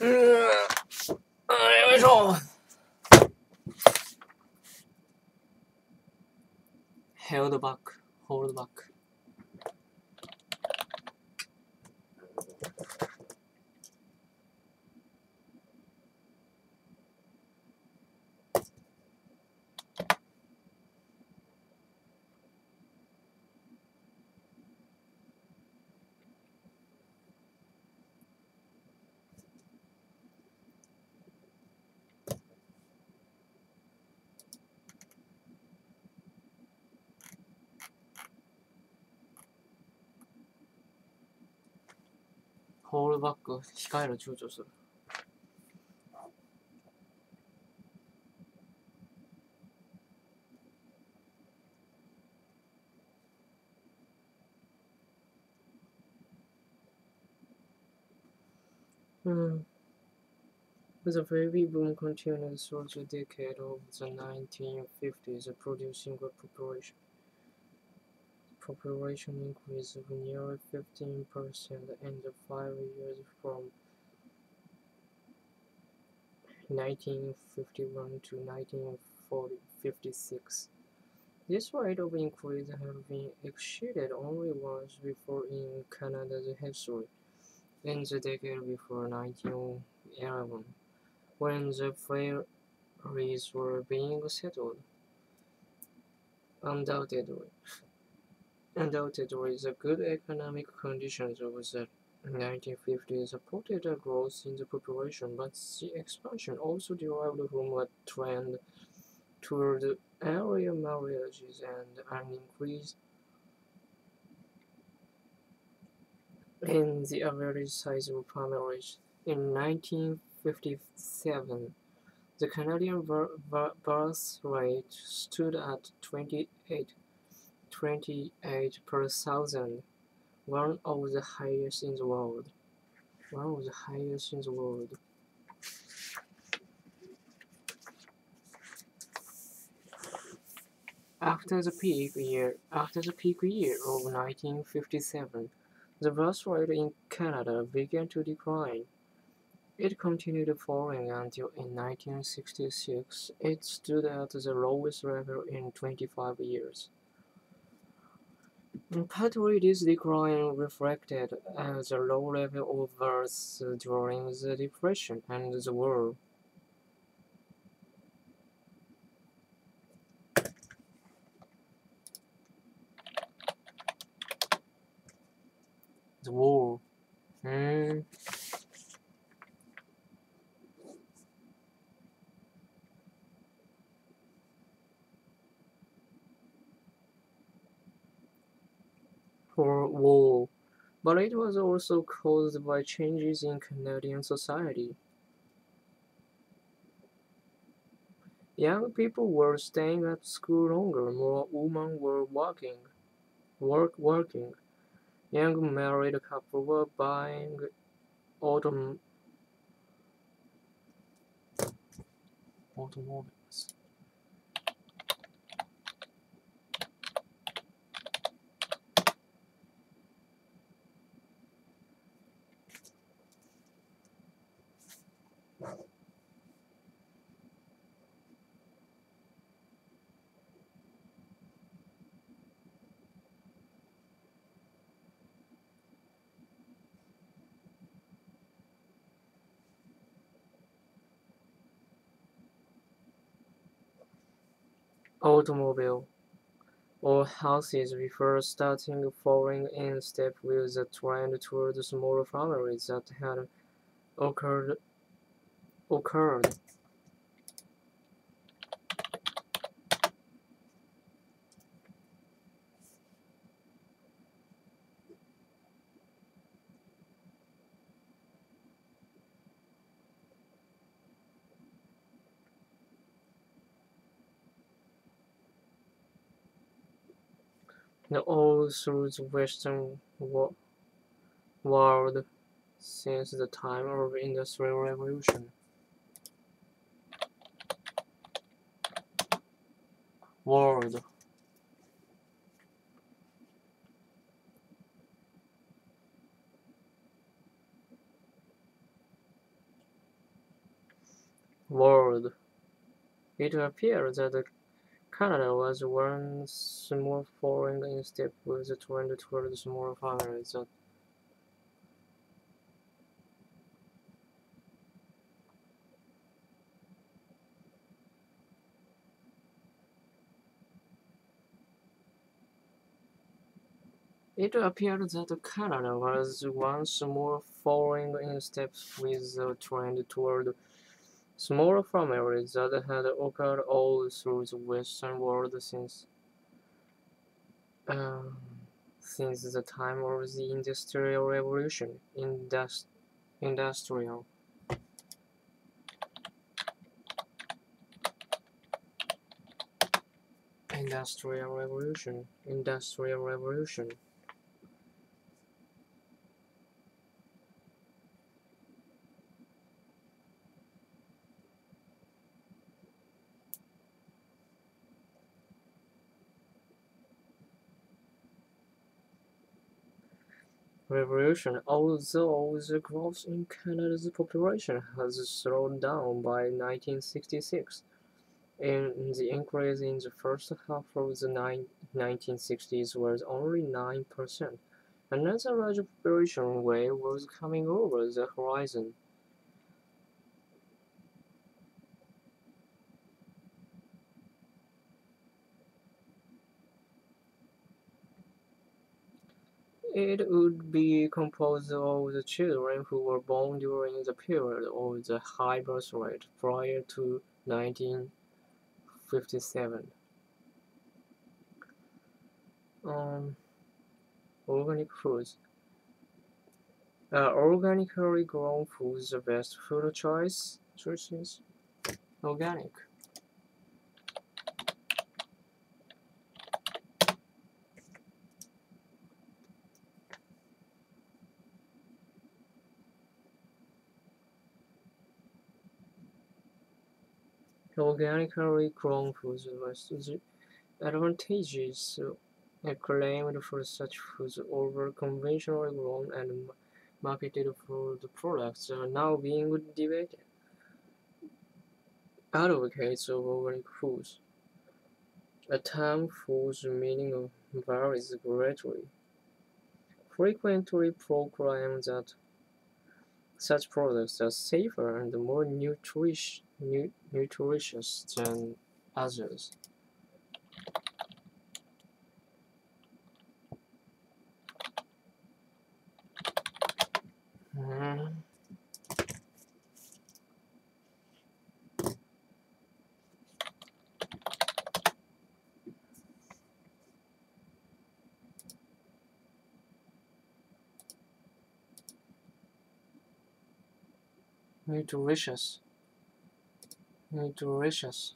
よいしょ。Hold back, hold back. Hold back 控える躊躇する。The baby boom continued through the decade of the 1950s, producing a population increase of nearly 15% in the 5 years from 1951 to 1956. This rate of increase had been exceeded only once before in Canada's history, in the decade before 1911, when the prairies were being settled. Undoubtedly, the good economic conditions of the 1950s supported a growth in the population, but the expansion also derived from a trend toward area marriages and an increase in the average size of families. In 1957, the Canadian birth rate stood at 28 per thousand, one of the highest in the world. After the peak year of 1957, the birth rate in Canada began to decline. It continued falling until in 1966 it stood at the lowest level in 25 years. Partly this decline reflected the low level of births during the Depression and the war. The war. For war, but it was also caused by changes in Canadian society. Young people were staying at school longer, more women were working. Young married couples were buying automobiles. Automobile or houses before starting falling in step with the trend toward smaller families that had occurred. All through the Western world since the time of the Industrial Revolution. World. world. It appears that Canada was once more following in step with the trend toward smaller families. It appeared that Canada was once more following in step with the trend toward smaller families that had occurred all through the Western world um, since the time of the Industrial Revolution. Industrial Industrial Revolution. Although the growth in Canada's population has slowed down by 1966, and the increase in the first half of the 1960s was only 9%. Another large population wave was coming over the horizon. It would be composed of the children who were born during the period of the high birth rate prior to 1957. Um, Organic foods. Organically grown foods the best food choices. Organic. Organically grown foods the advantages claimed for such foods over conventionally grown and marketed food products are now being debated. Advocates of organic foods. A term whose meaning varies greatly, frequently proclaim that such products are safer and more nutritious than others. Mm, nutritious, nutritious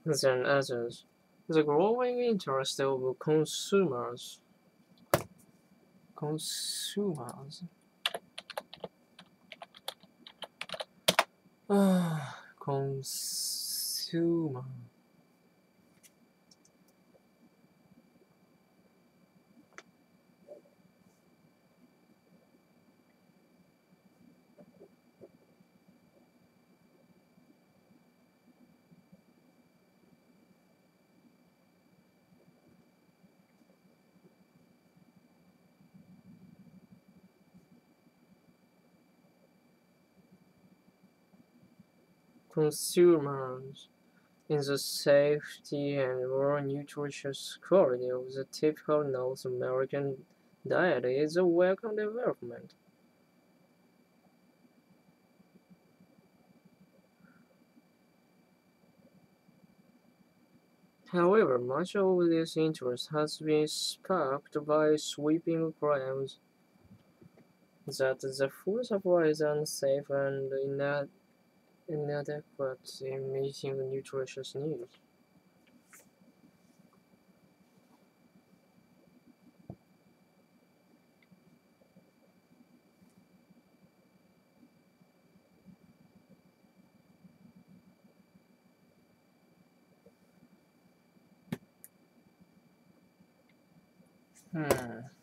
than others. The growing interest of consumers, consumer, consumers in the safety and more nutritious quality of the typical North American diet is a welcome development. However, much of this interest has been sparked by sweeping claims that the food supply is unsafe and inadequate in meeting nutritious needs. Hmm.